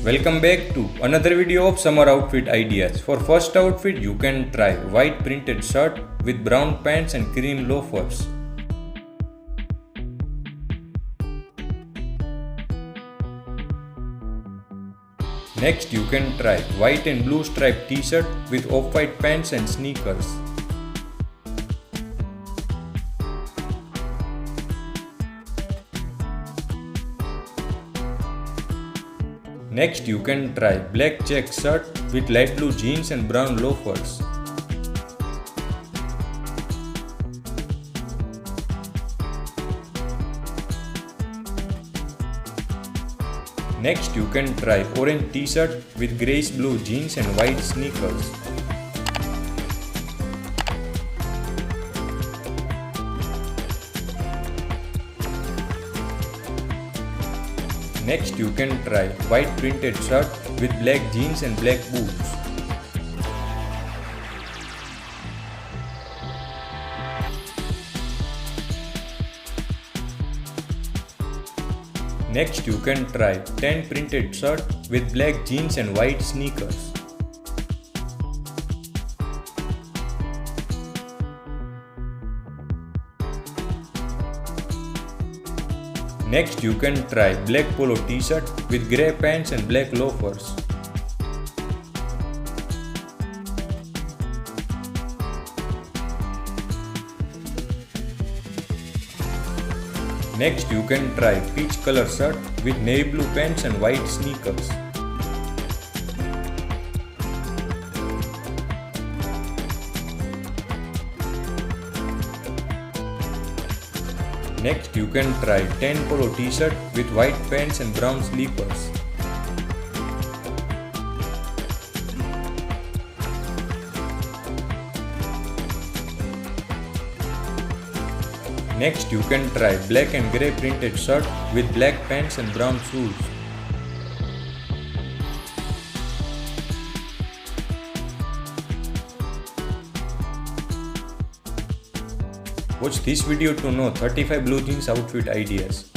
Welcome back to another video of summer outfit ideas. For first outfit you can try white printed shirt with brown pants and cream loafers. Next you can try white and blue striped t-shirt with off-white pants and sneakers. Next you can try black check shirt with light blue jeans and brown loafers. Next you can try orange t-shirt with grayish blue jeans and white sneakers. Next you can try white printed shirt with black jeans and black boots. Next you can try tan printed shirt with black jeans and white sneakers. Next you can try black polo t-shirt with grey pants and black loafers. Next you can try peach color shirt with navy blue pants and white sneakers. Next you can try tan polo t-shirt with white pants and brown sleepers. Next you can try black and grey printed shirt with black pants and brown shoes. Watch this video to know 35 blue jeans outfit ideas.